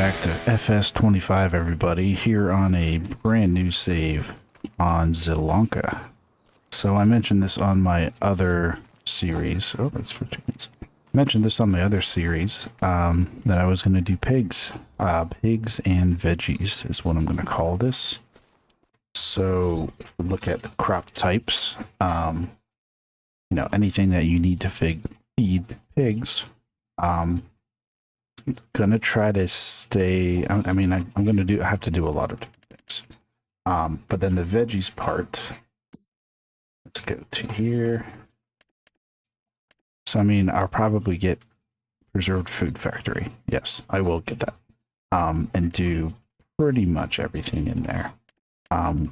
back to FS25, everybody, here on a brand new save on Zielonka. So I mentioned this on my other series. Oh, that's for chickens. I mentioned this on my other series, that I was going to do pigs. Pigs and veggies is what I'm going to call this. So if we look at the crop types, you know, anything that you need to feed pigs, gonna try to stay. I'm gonna have to do a lot of things. But then the veggies part, let's go to here. So I mean, I'll probably get preserved food factory. Yes, I will get that. And do pretty much everything in there.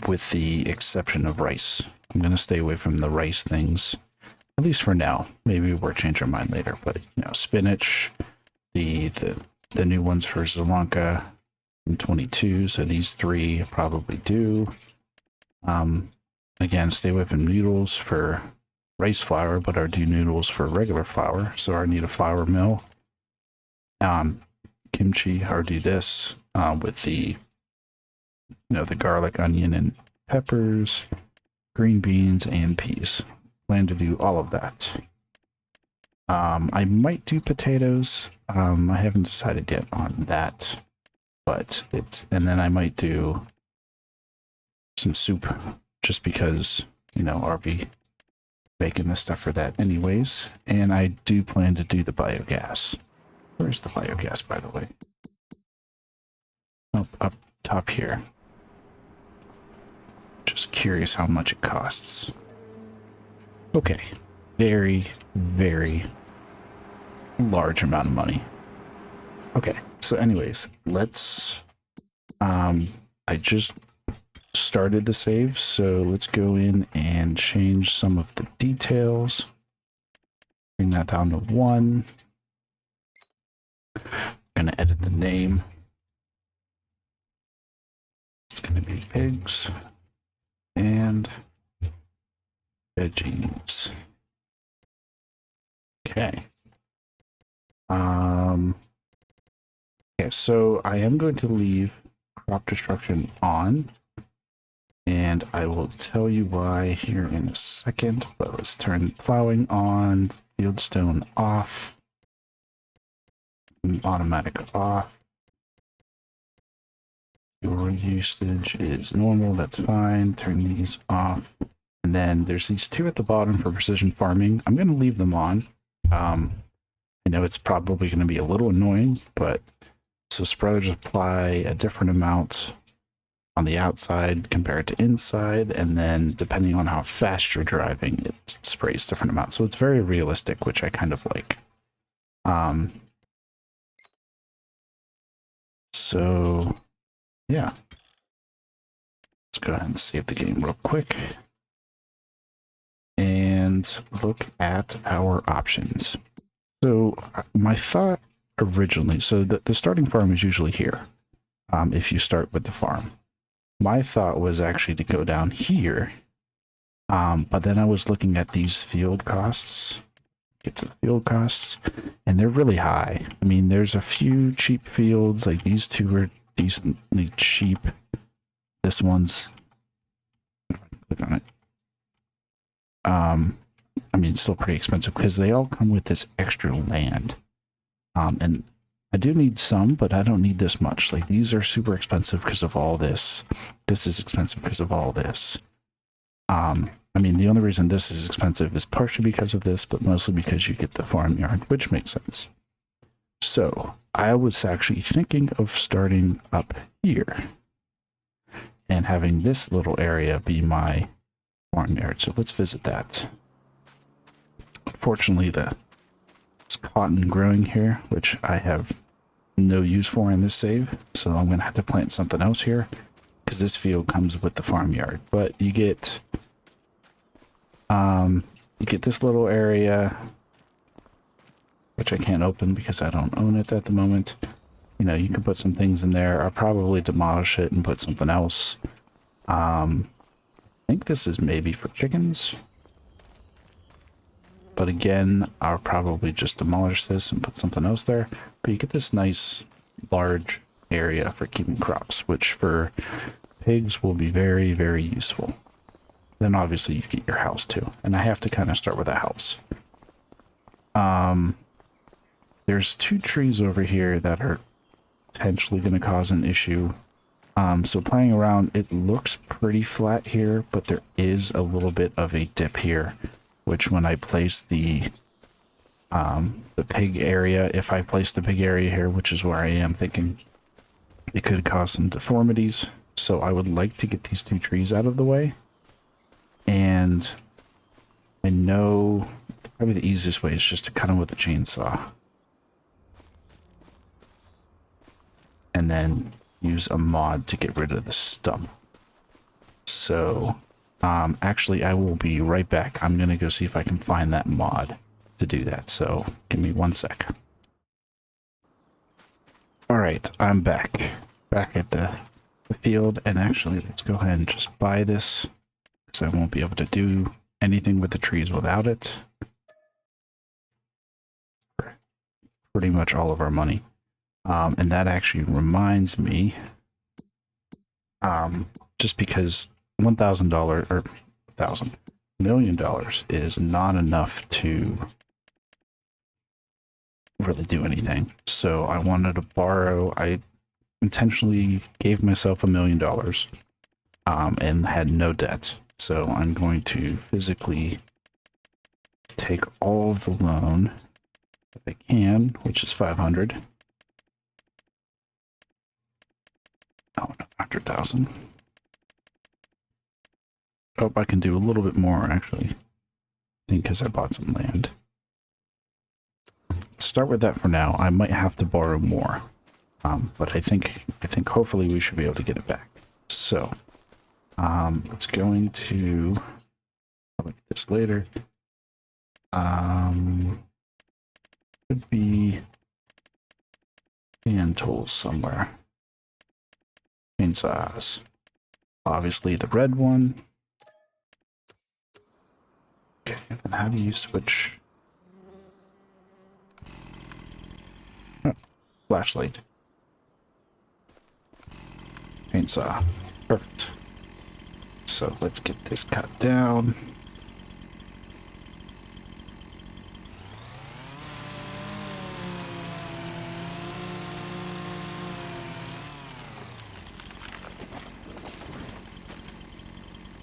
With the exception of rice. I'm gonna stay away from the rice things, at least for now. Maybe we'll change our mind later, but you know, spinach, the new ones for Zielonka in 22, so these three probably do. Again, stay away from noodles for rice flour, but I do noodles for regular flour, so I need a flour mill. Kimchi, I'll do this with the, you know, the garlic, onion, and peppers, green beans, and peas. Plan to do all of that. I might do potatoes. I haven't decided yet on that, but and then I might do some soup just because, you know, I'll be making this stuff for that anyways. And I do plan to do the biogas. Where's the biogas, by the way? Oh, up top here. Just curious how much it costs. Okay. Very, very large amount of money. Okay, so anyways, let's I just started the save, so let's go in and change some of the details. Bring that down to 1. Gonna edit the name. It's gonna be pigs and veggies. Okay. Okay, so I am going to leave crop destruction on, and I will tell you why here in a second, but let's turn plowing on, fieldstone off, automatic off. Fuel usage is normal, that's fine. Turn these off. And then there's these two at the bottom for precision farming. I'm going to leave them on. I know it's probably going to be a little annoying, but so spreaders apply a different amount on the outside compared to inside, and then depending on how fast you're driving, it sprays different amounts. So it's very realistic, which I kind of like. So yeah, let's go ahead and save the game real quick and look at our options. So my thought originally, so the starting farm is usually here, if you start with the farm. My thought was actually to go down here, but then I was looking at these field costs, get to the field costs, and they're really high. I mean, there's a few cheap fields, like these two are decently cheap. This one's, click on it. I mean, it's still pretty expensive because they all come with this extra land. And I do need some, but I don't need this much. Like, these are super expensive because of all this. This is expensive because of all this. I mean, the only reason this is expensive is partially because of this, but mostly because you get the farmyard, which makes sense. So I was actually thinking of starting up here and having this little area be my farmyard. So let's visit that. Unfortunately, it's cotton growing here, which I have no use for in this save. So I'm going to have to plant something else here because this field comes with the farmyard. But you get this little area, which I can't open because I don't own it at the moment. You know, you can put some things in there. I'll probably demolish it and put something else. I think this is maybe for chickens. But again, I'll probably just demolish this and put something else there. But you get this nice, large area for keeping crops, which for pigs will be very, very useful. Then obviously you get your house too. And I have to kind of start with a house. There's 2 trees over here that are potentially going to cause an issue. So playing around, it looks pretty flat here, but there is a little bit of a dip here, which when I place the pig area, if I place the pig area here, which is where I am thinking, it could cause some deformities. So I would like to get these 2 trees out of the way. And I know probably the easiest way is just to cut them with a chainsaw. And then use a mod to get rid of the stump. So, actually, I will be right back. I'm going to go see if I can find that mod to do that. So, give me 1 sec. All right, I'm back. Back at the field. And actually, let's go ahead and just buy this, because I won't be able to do anything with the trees without it. Pretty much all of our money. And that actually reminds me, just because $1,000 or $1 million is not enough to really do anything. So I wanted to borrow. I intentionally gave myself $1 million, and had no debt. So I'm going to physically take all of the loan that I can, which is 500. Oh, 100,000. Oh, I can do a little bit more, actually. I think because I bought some land. Start with that for now. I might have to borrow more. But I think hopefully we should be able to get it back. So, it's going to, I'll look at this later. Could be hand tools somewhere. Chainsaws. Obviously the red one. Okay, and how do you switch? Oh, flashlight. Chainsaw. Perfect. So let's get this cut down.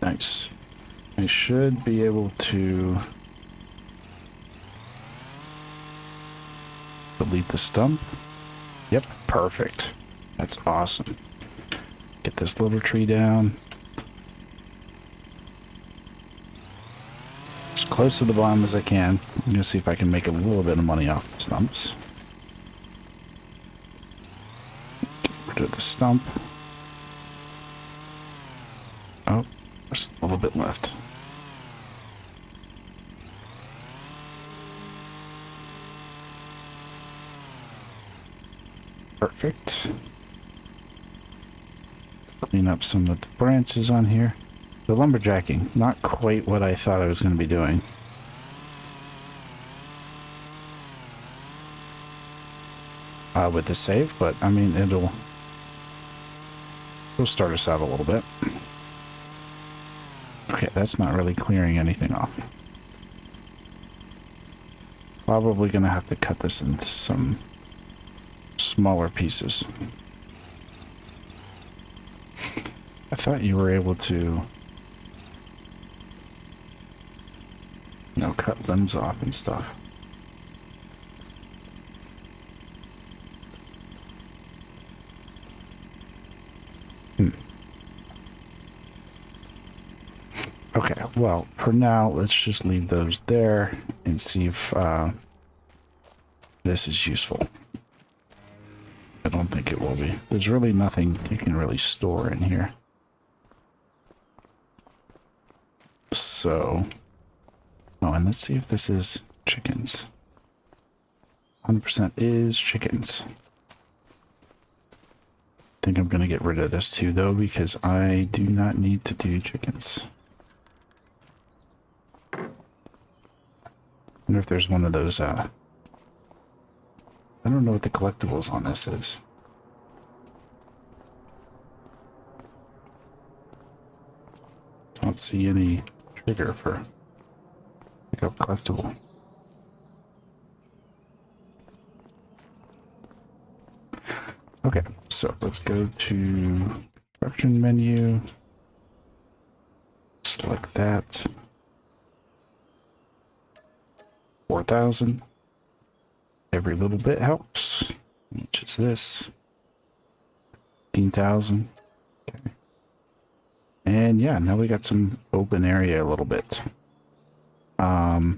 Nice. I should be able to delete the stump. Yep, perfect. That's awesome. Get this little tree down. As close to the bottom as I can. I'm gonna see if I can make a little bit of money off the stumps. Get rid of the stump. Oh, there's a little bit left. Perfect. Clean up some of the branches on here. The lumberjacking, not quite what I thought I was going to be doing. With the save, but I mean, it'll start us out a little bit. Okay, that's not really clearing anything off. Probably going to have to cut this into some smaller pieces. I thought you were able to, you know, cut limbs off and stuff. Okay, well, for now, let's just leave those there and see if this is useful. I don't think it will be. There's really nothing you can really store in here. So, oh, and let's see if this is chickens. 100% is chickens. I think I'm going to get rid of this too, though, because I do not need to do chickens. I wonder if there's one of those, I don't know what the collectibles on this is. see any trigger for pick up collectible. Okay, so let's go to construction menu. Select that. 4,000. Every little bit helps. Which is this? 15,000. Okay. And yeah, now we got some open area a little bit. Yeah,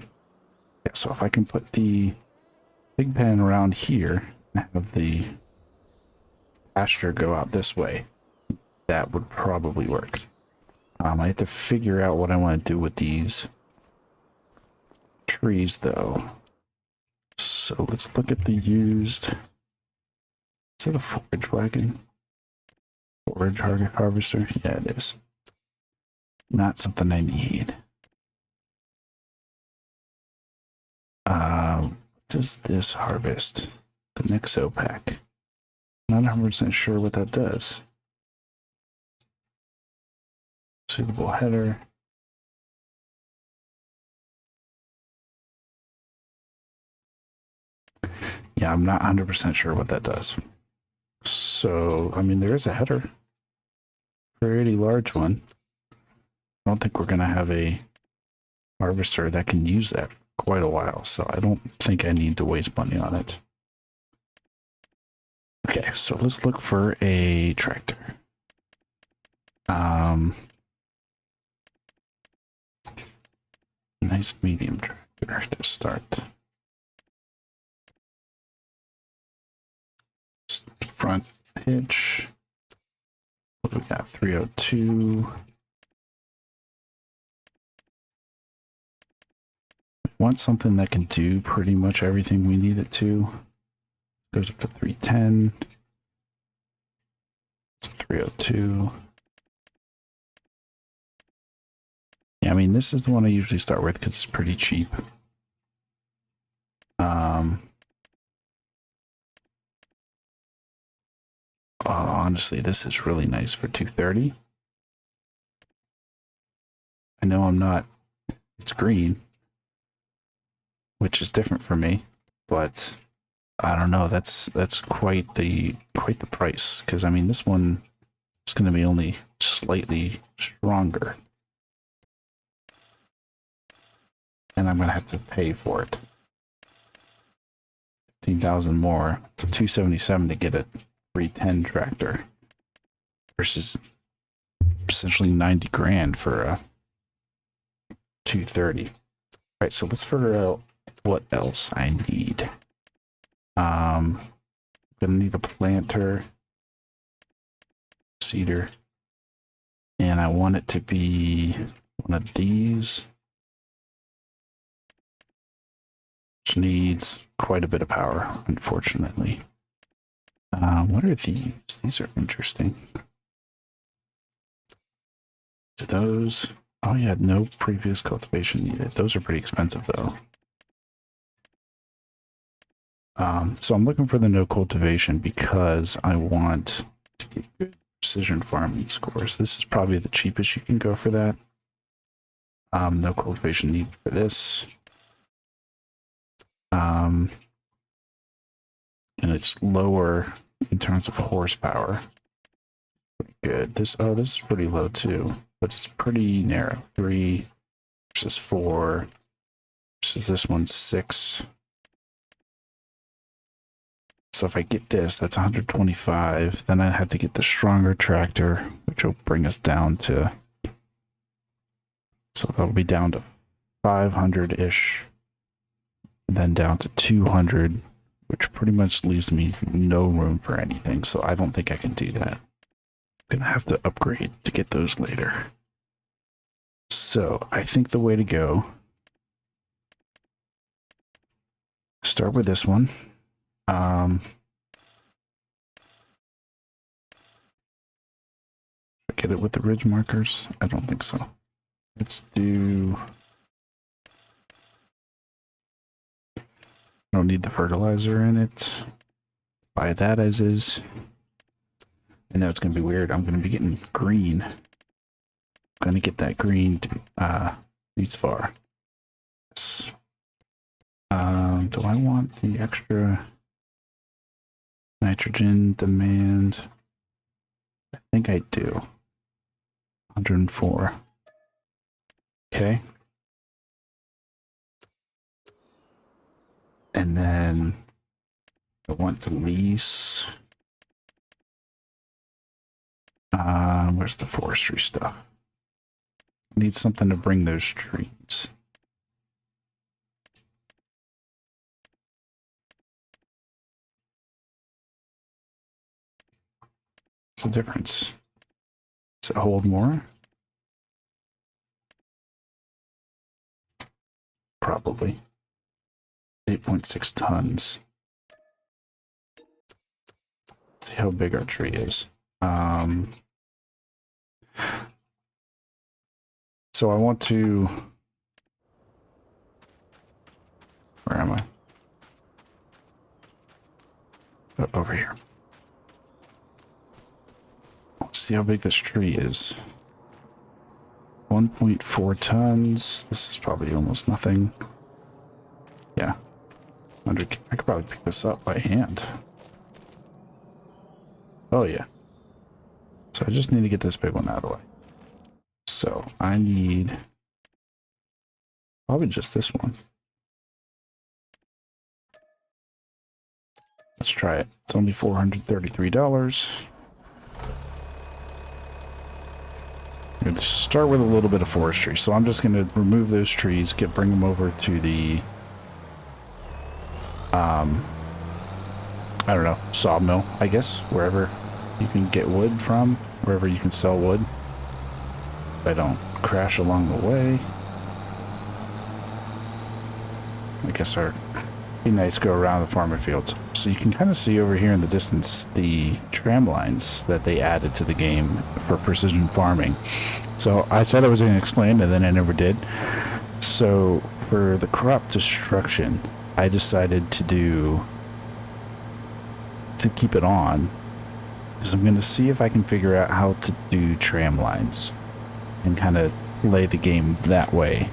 so if I can put the pig pen around here and have the pasture go out this way, that would probably work. I have to figure out what I want to do with these trees though. So let's look at the used. Is it a forage wagon? Forage harvester? Yeah, it is. Not something I need. What does this harvest? The Nexo pack. Not 100% sure what that does. Suitable header. Yeah, I'm not 100% sure what that does. So, I mean, there is a header. Pretty large one. I don't think we're going to have a harvester that can use that for quite a while, so I don't think I need to waste money on it. Okay, so let's look for a tractor. Nice medium tractor to start. Front hitch. What do we got? 302. Want something that can do pretty much everything we need it to. Goes up to 310. It's 302. Yeah, I mean, this is the one I usually start with because it's pretty cheap. Honestly, this is really nice for 230. I know I'm not, it's green, which is different for me, but I don't know, that's quite the price, because I mean, this one is going to be only slightly stronger. And I'm going to have to pay for it. 15,000 more. It's 277 to get a 310 tractor versus essentially 90 grand for a 230. All right, so let's figure out what else I need. Gonna need a planter, seeder, and I want it to be one of these, which needs quite a bit of power, unfortunately. What are these? These are interesting. Do those? Oh yeah, no previous cultivation needed. Those are pretty expensive though. So I'm looking for the no cultivation because I want to get good precision farming scores. This is probably the cheapest you can go for that. No cultivation needed for this. And it's lower in terms of horsepower. Pretty good. This is pretty low too, but it's pretty narrow. 3 versus 4 versus this one's 6. So if I get this, that's 125. Then I have to get the stronger tractor, which will bring us down to, so that'll be down to 500-ish, then down to 200, which pretty much leaves me no room for anything. So I don't think I can do that. I'm gonna have to upgrade to get those later. So I think the way to go, start with this one. Get it with the ridge markers? I don't think so. Let's do, I don't need the fertilizer in it. Buy that as is. I know it's gonna be weird. I'm gonna be getting green gonna get that green these far. Yes. Do I want the extra nitrogen demand? I think I do. 104. Okay. And then I want to lease. Where's the forestry stuff? I need something to bring those trees. What's the difference? Does it hold more? Probably. 8.6 tons. Let's see how big our tree is. So I want to... Where am I? Oh, over here. Let's see how big this tree is. 1.4 tons. This is probably almost nothing. Yeah. 100. I could probably pick this up by hand. Oh, yeah. So I just need to get this big one out of the way. So I need probably just this one. Let's try it. It's only $433. I'm going to start with a little bit of forestry. So I'm just going to remove those trees, bring them over to the, I don't know, sawmill, I guess, wherever you can get wood from, wherever you can sell wood. If I don't crash along the way. I guess it'd be nice to go around the farming fields. So you can kind of see over here in the distance the tram lines that they added to the game for precision farming. So I said I was going to explain, and then I never did. So for the crop destruction, I decided to keep it on, because I'm going to see if I can figure out how to do tram lines and kind of play the game that way,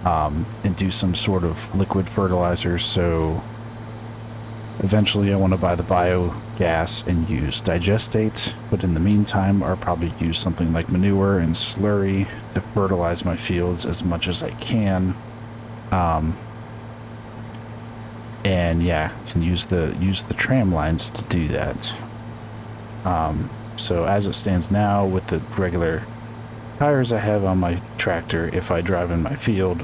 and do some sort of liquid fertilizer. So eventually I want to buy the biogas and use digestate, but in the meantime I'll probably use something like manure and slurry to fertilize my fields as much as I can. And yeah, can use the tram lines to do that. So as it stands now, with the regular tires I have on my tractor, if I drive in my field,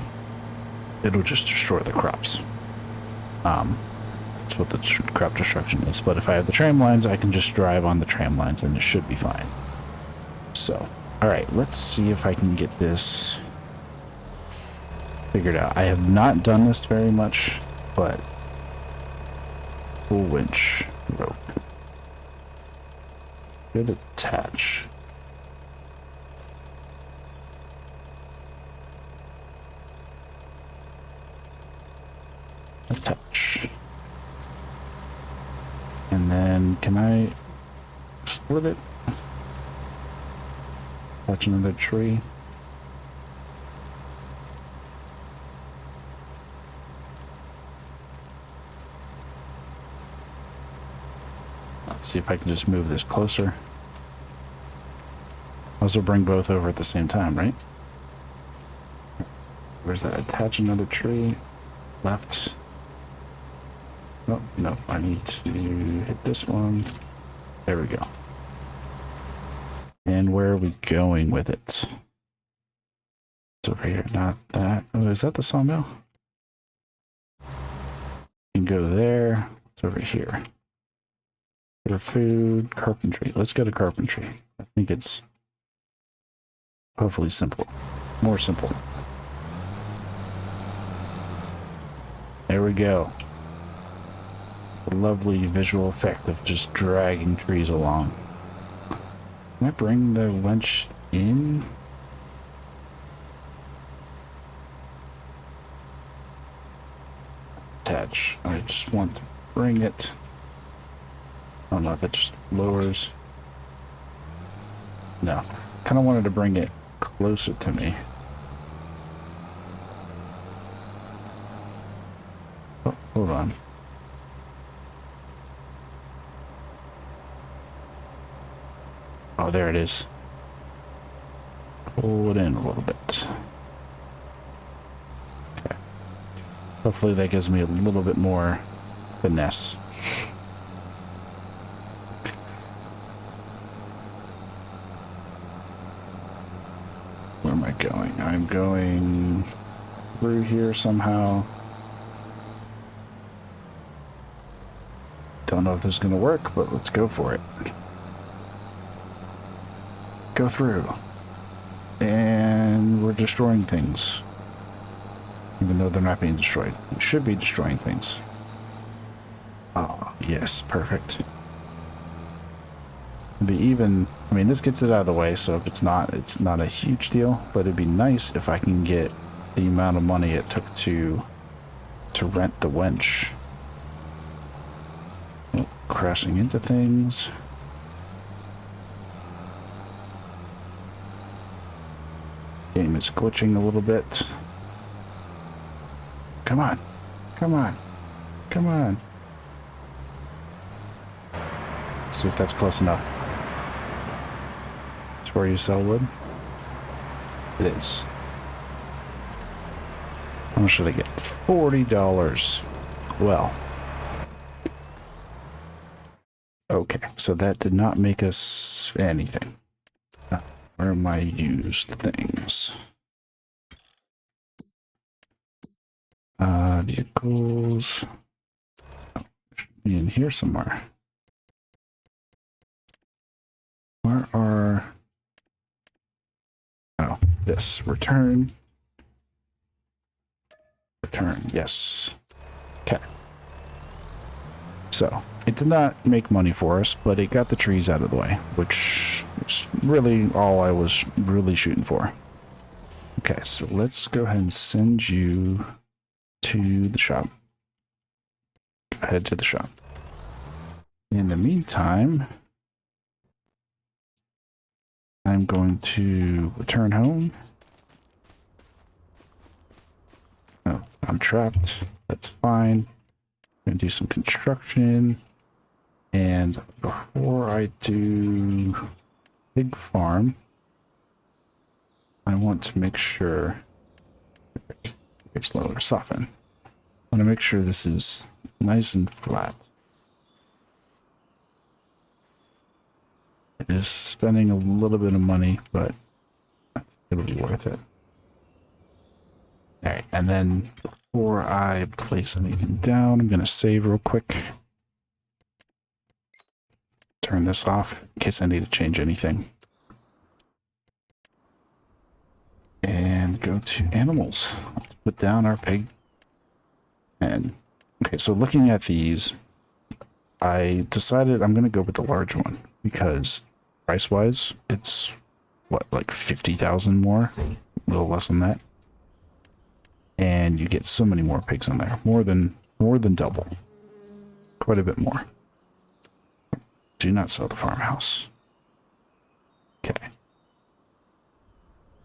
it'll just destroy the crops. That's what the crop destruction is. But if I have the tram lines, I can just drive on the tram lines and it should be fine. So, alright, let's see if I can get this figured out. I have not done this very much, but full winch rope. Good attach. Attach. And then can I split it? Attach another tree. Let's see if I can just move this closer. Also bring both over at the same time, right? Where's that? Attach another tree. Left. Oh, no, I need to hit this one. There we go. And where are we going with it? It's over here, not that. Oh, is that the sawmill? You can go there. It's over here. For food, carpentry. Let's go to carpentry. I think it's hopefully simple. More simple. There we go. A lovely visual effect of just dragging trees along. Can I bring the winch in? Attach. I just want to bring it. I don't know if it just lowers. No. Kind of wanted to bring it closer to me. Oh, hold on. Oh, there it is. Pull it in a little bit. Okay. Hopefully that gives me a little bit more finesse. Where am I going? I'm going through here somehow. Don't know if this is going to work, but let's go for it. Go through. And we're destroying things. Even though they're not being destroyed. We should be destroying things. Oh, yes, perfect. It'd be even, I mean, this gets it out of the way, so if it's not a huge deal, but it'd be nice if I can get the amount of money it took to rent the wench. Oh, crashing into things. Game is glitching a little bit. Come on. Come on. Come on. Let's see if that's close enough. That's where you sell wood? It is. How much should I get? $40. Well. Okay, so that did not make us anything. Where are my used things? Vehicles. Oh, should be in here somewhere. Where are... Oh, this. Return. Return, yes. Okay. So, it did not make money for us, but it got the trees out of the way, which is really all I was really shooting for. Okay, so let's go ahead and send you to the shop. Go ahead to the shop. In the meantime, I'm going to return home. Oh, I'm trapped. That's fine. I'm going to do some construction. And before I do pig farm, I want to make sure... slower, soften. I want to make sure this is nice and flat. It is spending a little bit of money, but it'll be worth it. Alright, and then before I place anything down, I'm going to save real quick. Turn this off in case I need to change anything. And go to animals. Let's put down our pig. And, okay, so looking at these, I decided I'm going to go with the large one because price-wise, it's, what, like 50,000 more? A little less than that. And you get so many more pigs in there. More than double. Quite a bit more. Do not sell the farmhouse. Okay.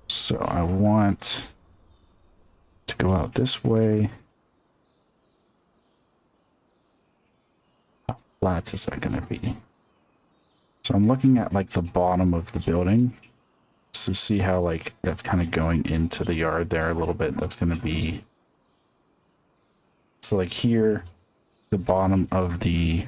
So I want to go out this way. How flat is that going to be? So I'm looking at like the bottom of the building. So see how like that's kind of going into the yard there a little bit. That's going to be... So like here, the bottom of the,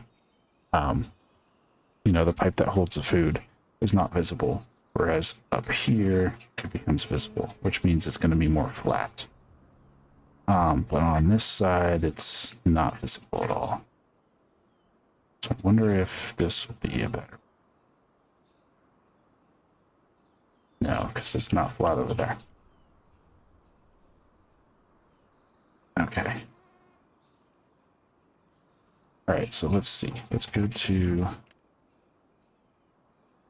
you know, the pipe that holds the food is not visible. Whereas up here, it becomes visible, which means it's going to be more flat. But on this side, it's not visible at all. So I wonder if this would be a better... No, because it's not flat over there. Okay. All right, so let's see. Let's go to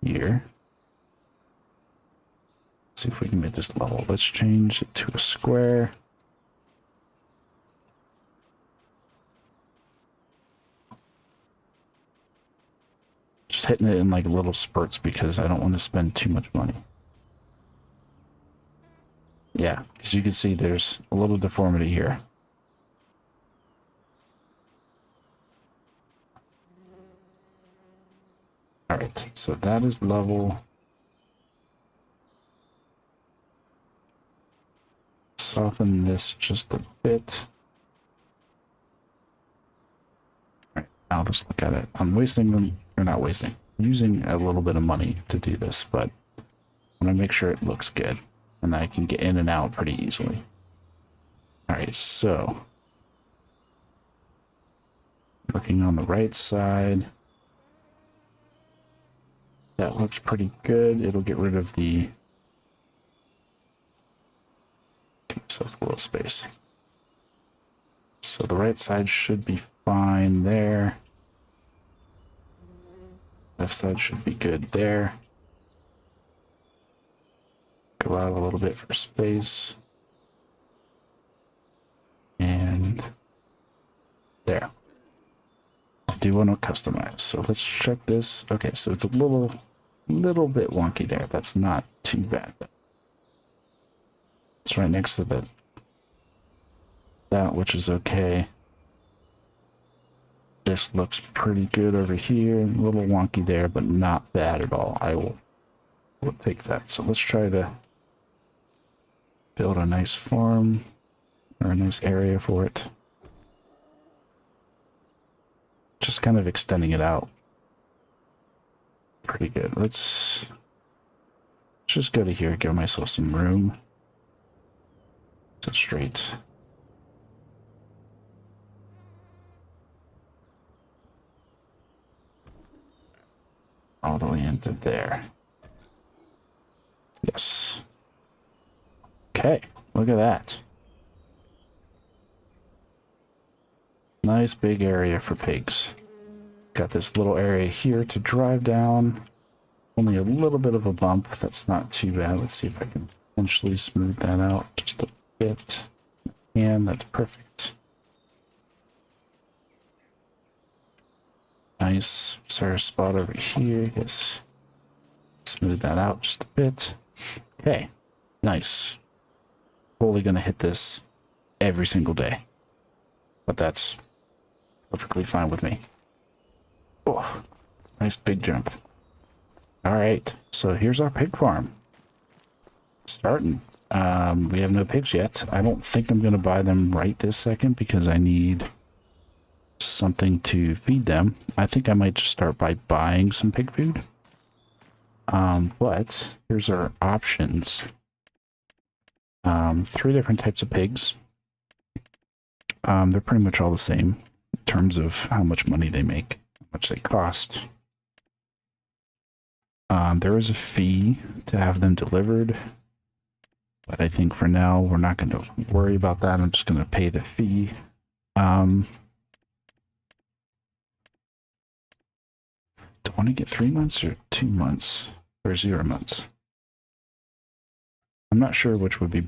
here. See if we can make this level. Let's change it to a square. Just hitting it in like little spurts because I don't want to spend too much money. Yeah, because you can see there's a little deformity here. All right, so that is level. Soften this just a bit. All right, now let's look at it. I'm wasting them, or not wasting, using a little bit of money to do this, but I want to make sure it looks good and I can get in and out pretty easily. All right, so looking on the right side, that looks pretty good. It'll get rid of the, give myself a little space. So the right side should be fine there. Left side should be good there. Go out a little bit for space. And there. I do want to customize. So let's check this. Okay, so it's a little bit wonky there. That's not too bad. It's right next to that, which is okay. This looks pretty good over here. A little wonky there, but not bad at all. We'll take that. So let's try to build a nice farm or a nice area for it. Just kind of extending it out. Pretty good. Let's just go to here, give myself some room. So straight. All the way into there. Yes. Okay, look at that. Nice big area for pigs. Got this little area here to drive down. Only a little bit of a bump. That's not too bad. Let's see if I can potentially smooth that out just a bit. And that's perfect. Nice. Sort of spot over here. Yes. Smooth that out just a bit. Okay. Nice. Totally gonna hit this every single day. But that's perfectly fine with me. Oh, nice big jump. All right, so here's our pig farm. Starting. We have no pigs yet. I don't think I'm going to buy them right this second because I need something to feed them. I think I might just start by buying some pig food. But here's our options. 3 different types of pigs. They're pretty much all the same in terms of how much money they make, how much they cost. There is a fee to have them delivered, but I think for now we're not going to worry about that. I'm just going to pay the fee. Do I want to get 3 months or 2 months or 0 months? I'm not sure which would be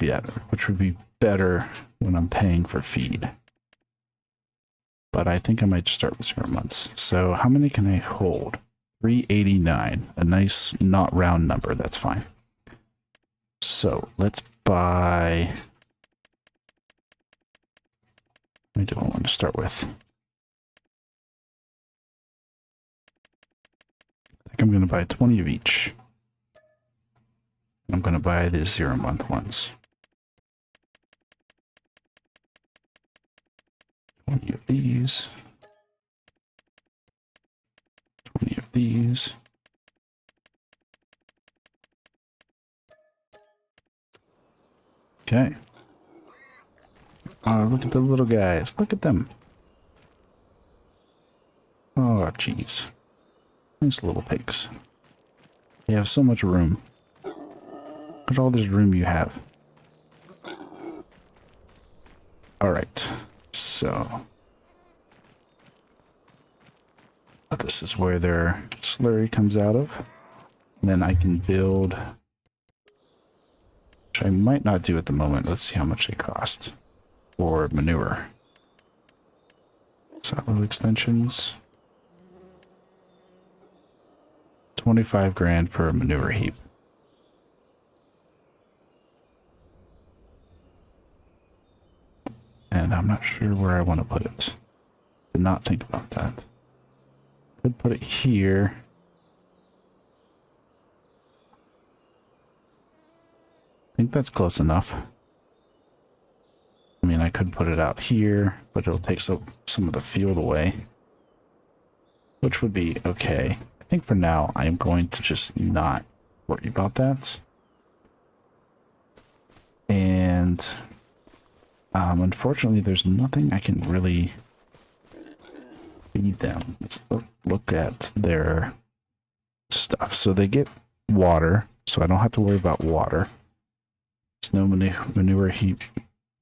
better when I'm paying for feed. But I think I might just start with 0 months. So how many can I hold? 389, a nice not round number. That's fine. So let's buy. What do I want to start with? I think I'm going to buy 20 of each. I'm going to buy the 0 month ones. 20 of these. 20 of these. Okay. Oh, look at the little guys. Look at them. Oh, jeez. Nice little pigs. They have so much room. Look at all this room you have. Alright. So. This is where their slurry comes out of. And then I can build, which I might not do at the moment. Let's see how much they cost. Or manure. Silo extensions. 25 grand per manure heap. I'm not sure where I want to put it. Did not think about that. Could put it here. I think that's close enough. I mean, I could put it out here, but it'll take some of the field away, which would be okay. I think for now, I am going to just not worry about that. And unfortunately, there's nothing I can really feed them. Let's look at their stuff. So they get water, so I don't have to worry about water. There's no manure heap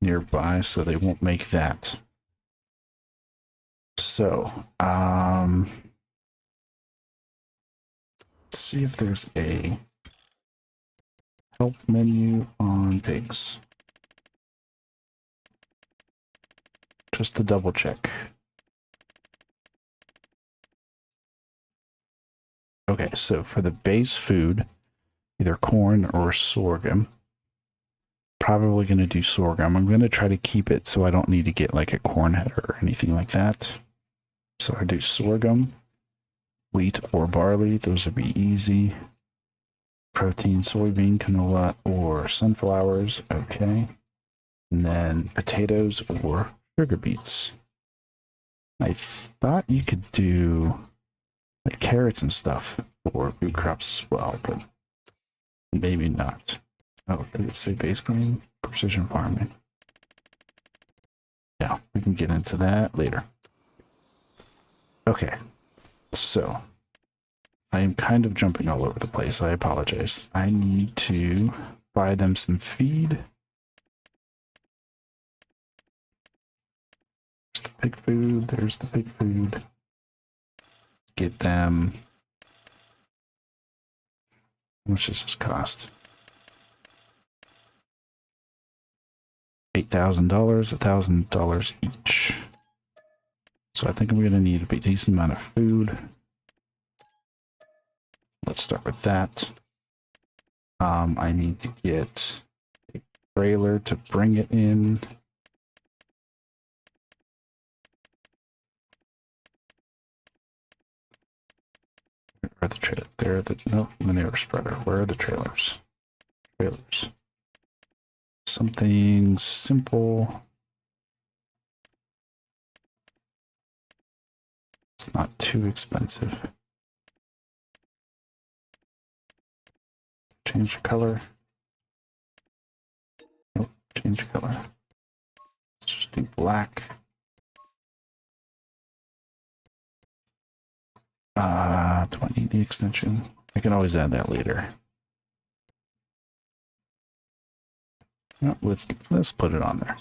nearby, so they won't make that. So, let's see if there's a help menu on pigs. Just to double check. Okay, so for the base food, either corn or sorghum. Probably going to do sorghum. I'm going to try to keep it so I don't need to get like a corn header or anything like that. So I do sorghum, wheat or barley. Those would be easy. Protein, soybean, canola, or sunflowers. Okay. And then potatoes or sugar beets. I thought you could do like carrots and stuff for food crops as well, but maybe not. Oh, did it say base grain? Precision farming. Yeah, we can get into that later. Okay, so I am kind of jumping all over the place. I apologize. I need to buy them some feed. There's the pig food. There's the pig food. Get them. How much does this cost? $8,000, $1,000 each. So I think I'm going to need a decent amount of food. Let's start with that. I need to get a trailer to bring it in. Where are the trailers? There are the no manure spreader. Where are the trailers? Trailers. Something simple. It's not too expensive. Change the color. Nope, change the color. Let's just do black. Do I need the extension? I can always add that later. No, let's put it on there.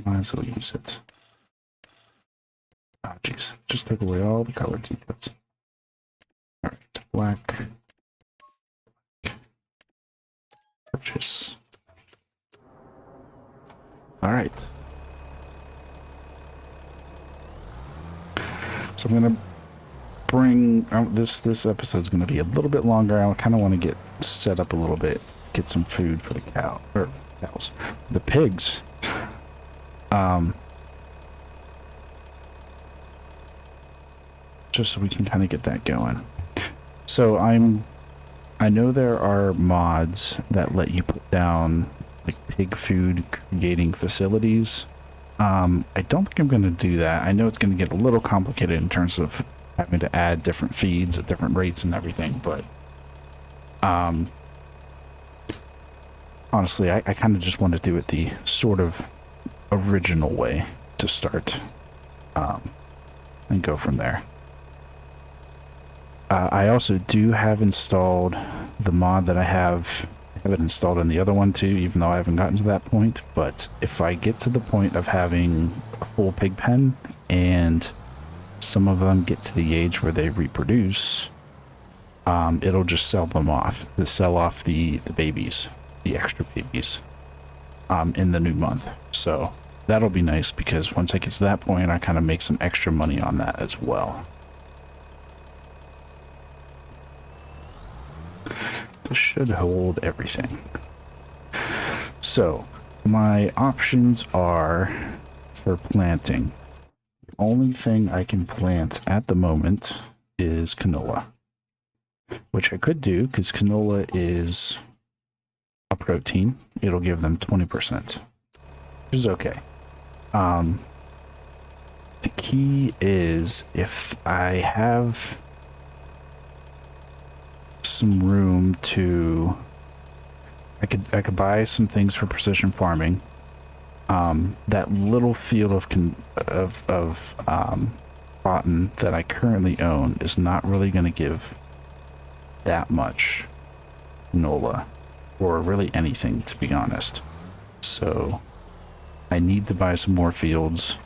Might as well use it. Oh jeez, just took away all the color details. All right, black. Purchase. All right. So I'm gonna bring this episode's gonna be a little bit longer. I kind of want to get set up a little bit, get some food for the cows, the pigs. Just so we can kind of get that going. So I know there are mods that let you put down like pig food creating facilities. I don't think I'm going to do that. I know it's going to get a little complicated in terms of having to add different feeds at different rates and everything, but honestly, I kind of just want to do it the sort of original way to start, and go from there. I also do have installed the mod that I have it installed on the other one too, even though I haven't gotten to that point. But if I get to the point of having a full pig pen and some of them get to the age where they reproduce, it'll just sell them off. Sell off the babies, the extra babies, in the new month. So that'll be nice because once I get to that point, I kind of make some extra money on that as well. This should hold everything. So my options are for planting. The only thing I can plant at the moment is canola, which I could do because canola is a protein. It'll give them 20%, which is okay. The key is if I have some room to, I could buy some things for precision farming. That little field of cotton that I currently own is not really going to give that much canola, or really anything, to be honest. So I need to buy some more fields.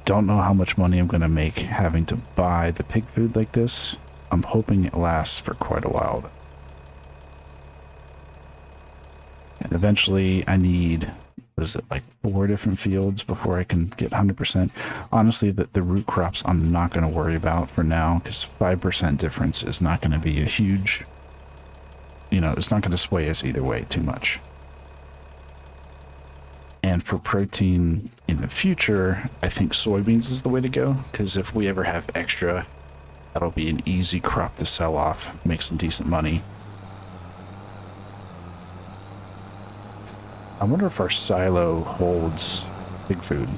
Don't know how much money I'm going to make having to buy the pig food like this. I'm hoping it lasts for quite a while. And eventually I need, what is it, like 4 different fields before I can get 100%. Honestly, the root crops I'm not going to worry about for now, because 5% difference is not going to be a huge, you know, it's not going to sway us either way too much. And for protein in the future, I think soybeans is the way to go, because if we ever have extra, that'll be an easy crop to sell off, make some decent money. I wonder if our silo holds pig food.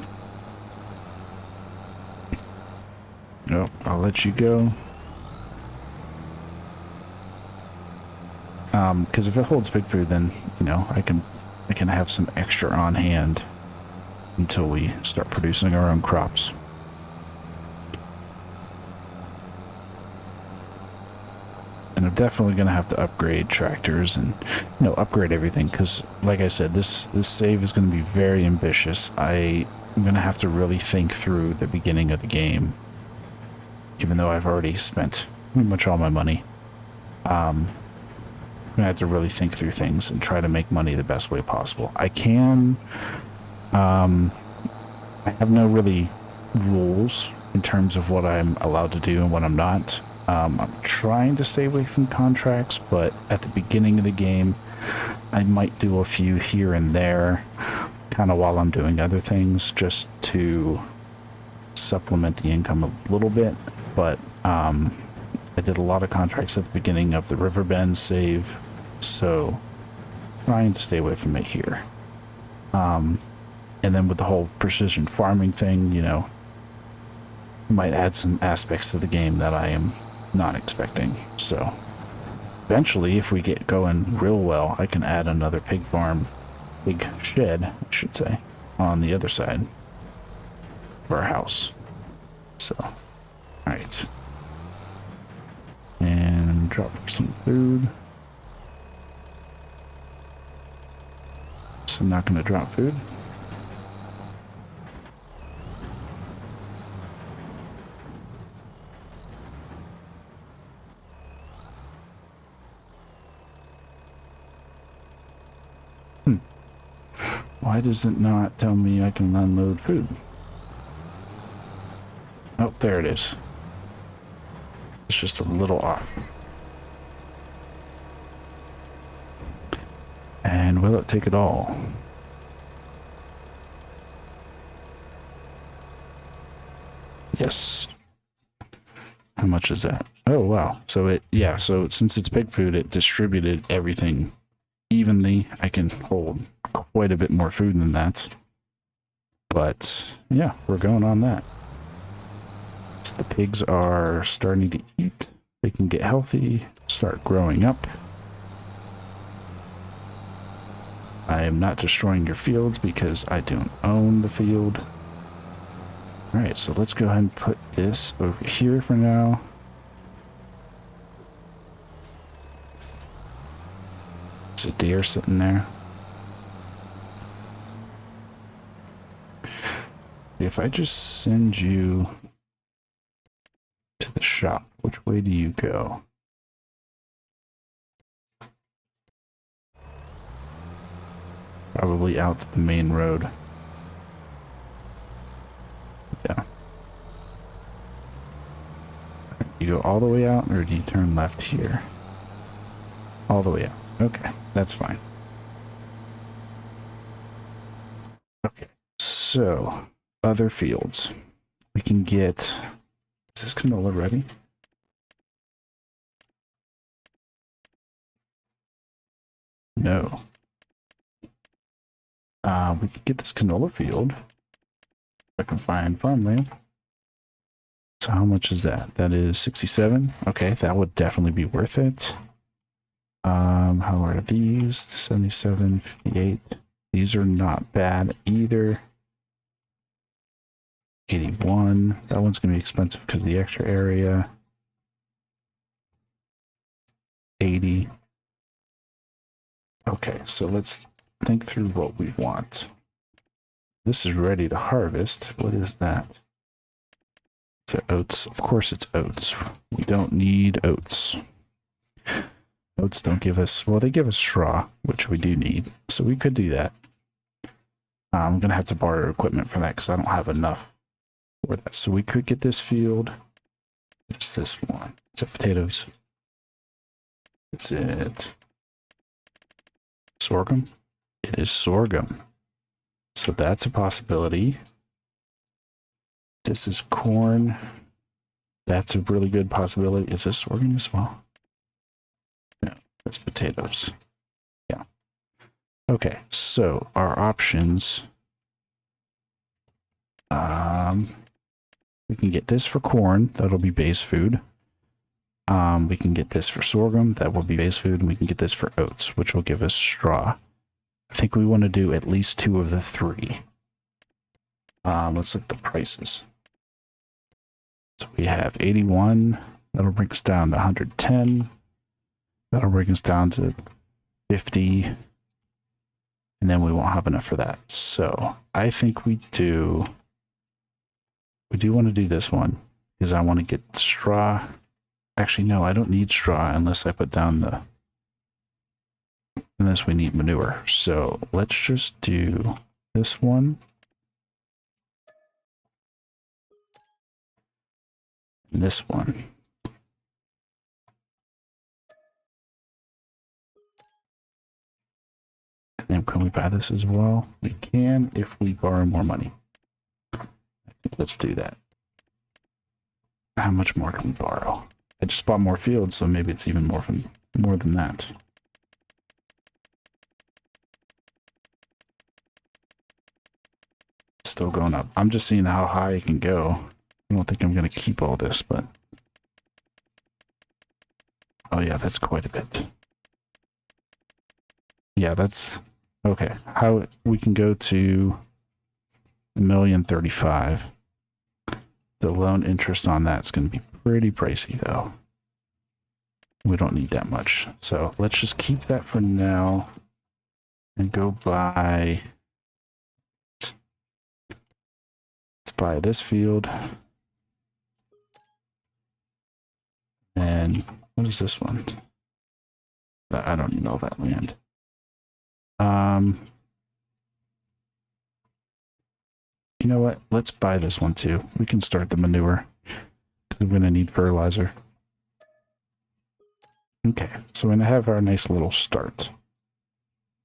Nope, I'll let you go. Because if it holds pig food, then, you know, I can have some extra on hand until we start producing our own crops. And I'm definitely going to have to upgrade tractors and, you know, upgrade everything, because like I said, this save is going to be very ambitious. I'm going to have to really think through the beginning of the game, even though I've already spent pretty much all my money. I'm going to have to really think through things and try to make money the best way possible. I have no really rules in terms of what I'm allowed to do and what I'm not. I'm trying to stay away from contracts, but at the beginning of the game, I might do a few here and there, kind of while I'm doing other things, just to supplement the income a little bit. But I did a lot of contracts at the beginning of the Riverbend save, so trying to stay away from it here. And then with the whole precision farming thing, you know, might add some aspects to the game that I am not expecting. So eventually, if we get going real well, I can add another pig farm, pig shed, I should say, on the other side of our house. So, all right. And drop some food. So I'm not going to drop food. Why does it not tell me I can unload food? Oh, there it is. It's just a little off. And will it take it all? Yes. How much is that? Oh, wow. So it, yeah, so since it's pig food, it distributed everything evenly. I can hold quite a bit more food than that. But yeah, we're going on that. So the pigs are starting to eat. They can get healthy, start growing up. I am not destroying your fields because I don't own the field. All right, so let's go ahead and put this over here for now. There's a deer sitting there. If I just send you to the shop, which way do you go? Probably out to the main road. Yeah. You go all the way out, or do you turn left here? All the way out. Okay, that's fine. Okay, so other fields. We can get... Is this canola ready? No. We could get this canola field. If I can find farmland. So how much is that? That is 67. Okay, that would definitely be worth it. How are these? 77, 58. These are not bad either. 81. That one's going to be expensive because of the extra area. 80. Okay, so let's think through what we want. This is ready to harvest. What is that? It's oats. Of course it's oats. We don't need oats. Oats don't give us, well, they give us straw, which we do need. So we could do that. I'm going to have to borrow equipment for that because I don't have enough for that. So we could get this field. It's this one. Is it potatoes? Is it sorghum? It is sorghum. So that's a possibility. This is corn. That's a really good possibility. Is this sorghum as well? No, that's potatoes. Yeah. Okay, so our options. We can get this for corn. That'll be base food. We can get this for sorghum. That will be base food. And we can get this for oats, which will give us straw. I think we want to do at least 2 of the 3. Let's look at the prices. So we have 81. That'll bring us down to 110. That'll bring us down to 50. And then we won't have enough for that. So I think we do want to do this one because I want to get straw. Actually, no, I don't need straw unless I put down the, unless we need manure. So let's just do this one. And this one. And then can we buy this as well? We can if we borrow more money. Let's do that. How much more can we borrow? I just bought more fields, so maybe it's even more than that. It's still going up. I'm just seeing how high it can go. I don't think I'm going to keep all this, but... Oh yeah, that's quite a bit. Yeah, that's... Okay, how we can go to 1,035,000. The loan interest on that's going to be pretty pricey, though. We don't need that much. So let's just keep that for now and go buy. Let's buy this field. And what is this one? I don't need all that land. You know what? Let's buy this one too. We can start the manure because we're going to need fertilizer. Okay, so we're going to have our nice little start.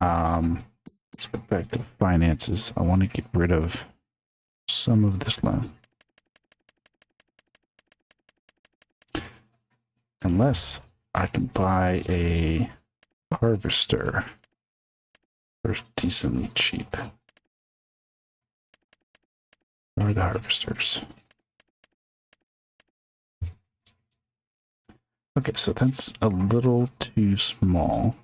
Let's go back to finances. I want to get rid of some of this loan. Unless I can buy a harvester for decently cheap. Where are the harvesters? Okay, so that's a little too small.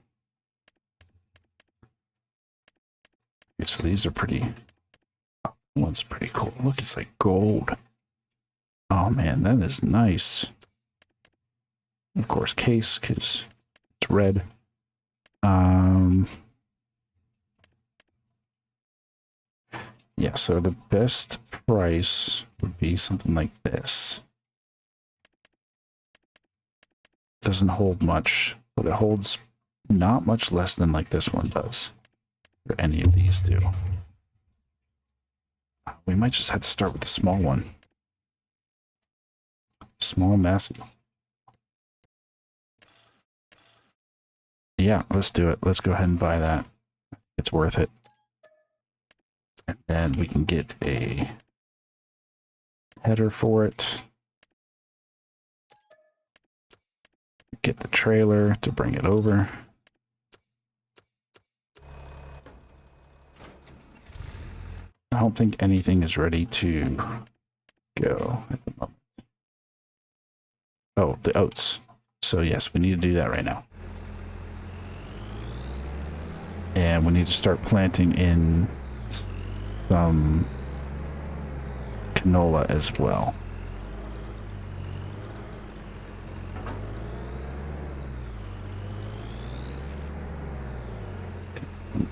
Okay, so these are pretty... Oh, one's pretty cool. Look, it's like gold. Oh man, that is nice. Of course, case, because it's red. Yeah, so the best price would be something like this. Doesn't hold much, but it holds not much less than like this one does. Or any of these do. We might just have to start with the small one. Small, massive. Yeah, let's do it. Let's go ahead and buy that. It's worth it. And then we can get a header for it. Get the trailer to bring it over. I don't think anything is ready to go at the moment. Oh, the oats. So yes, we need to do that right now. And we need to start planting in some canola as well.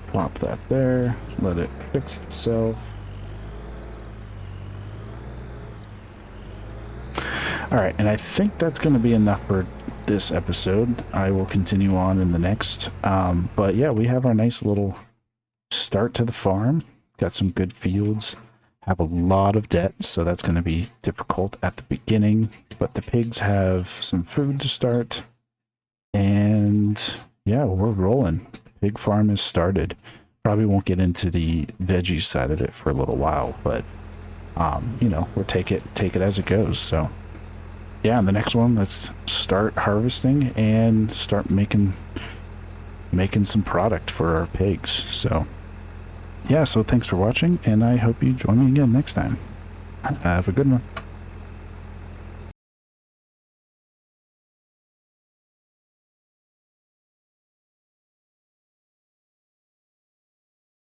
Plop that there, let it fix itself. All right, and I think that's going to be enough for this episode. I will continue on in the next. But yeah, we have our nice little start to the farm. Got some good fields. Have a lot of debt, so that's going to be difficult at the beginning. But the pigs have some food to start. And yeah, we're rolling. The pig farm is started. Probably won't get into the veggies side of it for a little while, but you know, we'll take it as it goes. So yeah, in the next one, let's start harvesting and start making some product for our pigs. So yeah, so thanks for watching, and I hope you join me again next time. Have a good one.